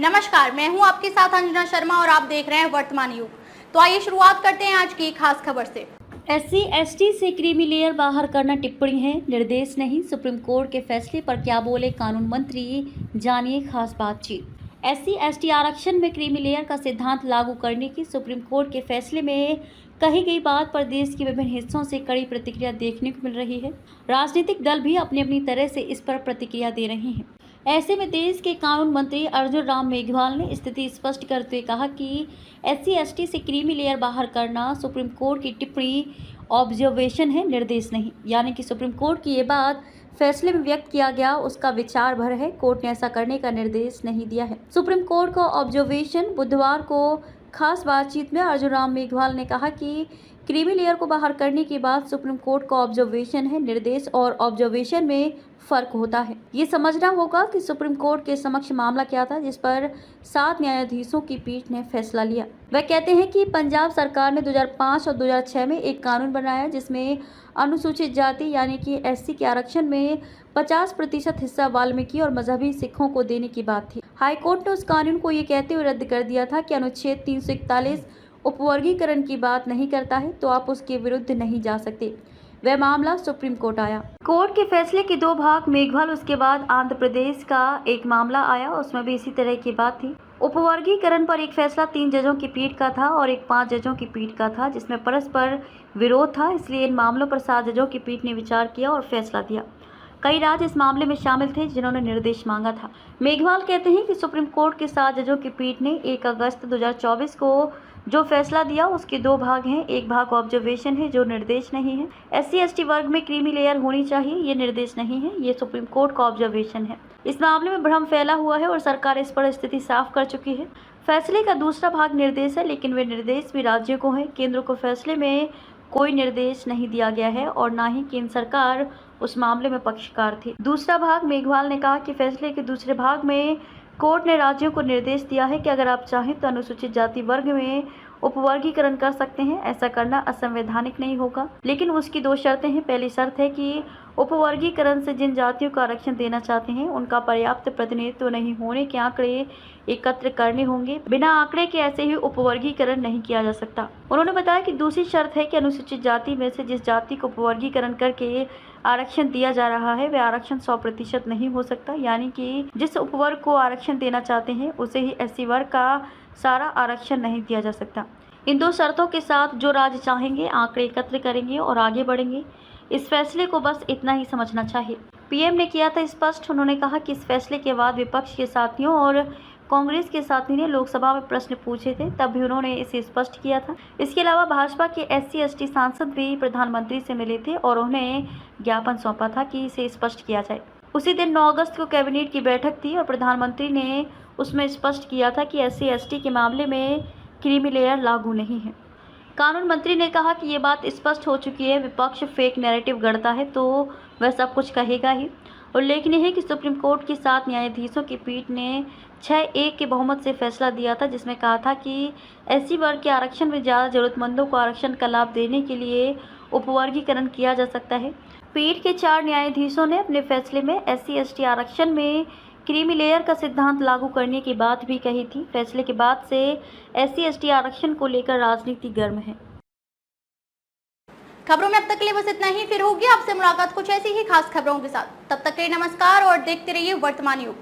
नमस्कार, मैं हूं आपके साथ अंजना शर्मा और आप देख रहे हैं वर्तमान युग। तो आइए शुरुआत करते हैं आज की खास खबर से। एससी एसटी से क्रीमी लेयर बाहर करना टिप्पणी है, निर्देश नहीं। सुप्रीम कोर्ट के फैसले पर क्या बोले कानून मंत्री, जानिए खास बातचीत। एससी एसटी आरक्षण में क्रीमी लेयर का सिद्धांत लागू करने की सुप्रीम कोर्ट के फैसले में कही गई बात पर देश के विभिन्न हिस्सों से कड़ी प्रतिक्रिया देखने को मिल रही है। राजनीतिक दल भी अपनी अपनी तरह से इस पर प्रतिक्रिया दे रहे हैं। ऐसे में देश के कानून मंत्री अर्जुन राम मेघवाल ने स्थिति स्पष्ट करते हुए कहा कि एससी एसटी से क्रीमी लेयर बाहर करना सुप्रीम कोर्ट की टिप्पणी ऑब्जर्वेशन है, निर्देश नहीं। यानी कि सुप्रीम कोर्ट की ये बात फैसले में व्यक्त किया गया उसका विचार भर है, कोर्ट ने ऐसा करने का निर्देश नहीं दिया है। सुप्रीम कोर्ट का ऑब्जर्वेशन। बुधवार को खास बातचीत में अर्जुन राम मेघवाल ने कहा कि क्रीमी लेयर को बाहर करने के बाद सुप्रीम कोर्ट का ऑब्जर्वेशन है, निर्देश और ऑब्जर्वेशन में फर्क होता है। ये समझना होगा कि सुप्रीम कोर्ट के समक्ष मामला क्या था जिस पर 7 न्यायाधीशों की पीठ ने फैसला लिया। वह कहते हैं कि पंजाब सरकार ने 2005 और 2006 में एक कानून बनाया जिसमें अनुसूचित जाति यानी कि एससी के आरक्षण में 50% हिस्सा वाल्मीकि और मजहबी सिखों को देने की बात थी। हाईकोर्ट ने उस कानून को ये कहते हुए रद्द कर दिया था कि अनुच्छेद 341 उपवर्गीकरण की बात नहीं करता है तो आप उसके विरुद्ध नहीं जा सकते। वह मामला सुप्रीम कोर्ट आया। कोर्ट के फैसले के 2 भाग मेघवाल, उसके बाद आंध्र प्रदेश का एक मामला आया, उसमें भी इसी तरह की बात थी। उपवर्गीकरण पर एक फैसला 3 जजों की पीठ का था और एक 5 जजों की पीठ का था जिसमें परस्पर विरोध था, इसलिए इन मामलों पर 7 जजों की पीठ ने विचार किया और फैसला दिया। कई राज्य इस मामले में शामिल थे जिन्होंने निर्देश मांगा था। मेघवाल कहते हैं कि सुप्रीम कोर्ट के 7 जजों की पीठ ने 1 अगस्त 2024 को जो फैसला दिया उसके 2 भाग हैं। एक भाग ऑब्जर्वेशन है जो निर्देश नहीं है। एससी एसटी वर्ग में क्रीमी लेयर होनी चाहिए, ये निर्देश नहीं है, ये सुप्रीम कोर्ट का ऑब्जर्वेशन है। इस मामले में भ्रम फैला हुआ है और सरकार इस पर स्थिति साफ कर चुकी है। फैसले का दूसरा भाग निर्देश है, लेकिन वे निर्देश भी राज्यों को है। केंद्र को फैसले में कोई निर्देश नहीं दिया गया है और ना ही केंद्र सरकार उस मामले में पक्षकार थी। दूसरा भाग मेघवाल ने कहा कि फैसले के दूसरे भाग में कोर्ट ने राज्यों को निर्देश दिया है कि अगर आप चाहें तो अनुसूचित जाति वर्ग में उपवर्गीकरण कर सकते हैं। ऐसा करना असंवैधानिक नहीं होगा, लेकिन उसकी 2 शर्तें हैं। पहली शर्त है कि उपवर्गीकरण से जिन जातियों को आरक्षण देना चाहते हैं उनका पर्याप्त प्रतिनिधित्व नहीं होने के आंकड़े एकत्र करने होंगे। बिना आंकड़े के ऐसे ही उपवर्गीकरण नहीं किया जा सकता। उन्होंने बताया कि दूसरी शर्त है कि अनुसूचित जाति में से जिस जाति को उपवर्गीकरण करके आरक्षण दिया जा रहा है वह आरक्षण 100% नहीं हो सकता, यानी कि जिस उपवर्ग को आरक्षण देना चाहते हैं उसे ही एससी वर्ग का सारा आरक्षण नहीं दिया जा सकता। इन 2 शर्तों के साथ जो राज्य चाहेंगे आंकड़े एकत्र करेंगे और आगे बढ़ेंगे। इस फैसले को बस इतना ही समझना चाहिए। पीएम ने किया था स्पष्ट। उन्होंने कहा कि इस फैसले के बाद विपक्ष के साथियों और कांग्रेस के साथी ने लोकसभा में प्रश्न पूछे थे, तब भी उन्होंने इसे स्पष्ट किया था। इसके अलावा भाजपा के एससी एसटी सांसद भी प्रधानमंत्री से मिले थे और उन्हें ज्ञापन सौंपा था कि इसे स्पष्ट किया जाए। उसी दिन 9 अगस्त को कैबिनेट की बैठक थी और प्रधानमंत्री ने उसमें स्पष्ट किया था कि एससी एसटी के मामले में क्रीमी लेयर लागू नहीं है। कानून मंत्री ने कहा कि ये बात स्पष्ट हो चुकी है, विपक्ष फेक नैरेटिव गढ़ता है तो वह सब कुछ कहेगा ही। उल्लेखनीय है कि सुप्रीम कोर्ट की 7 न्यायाधीशों की पीठ ने 6-1 के बहुमत से फैसला दिया था जिसमें कहा था कि एससी वर्ग के आरक्षण में ज़्यादा जरूरतमंदों को आरक्षण का लाभ देने के लिए उपवर्गीकरण किया जा सकता है। पीठ के 4 न्यायाधीशों ने अपने फैसले में एससी एसटी आरक्षण में क्रीमी लेयर का सिद्धांत लागू करने की बात भी कही थी। फैसले के बाद से एससी एसटी आरक्षण को लेकर राजनीति गर्म है। खबरों में अब तक के लिए बस इतना ही। फिर होगी आपसे मुलाकात कुछ ऐसी ही खास खबरों के साथ। तब तक के लिए नमस्कार और देखते रहिए वर्तमान युग।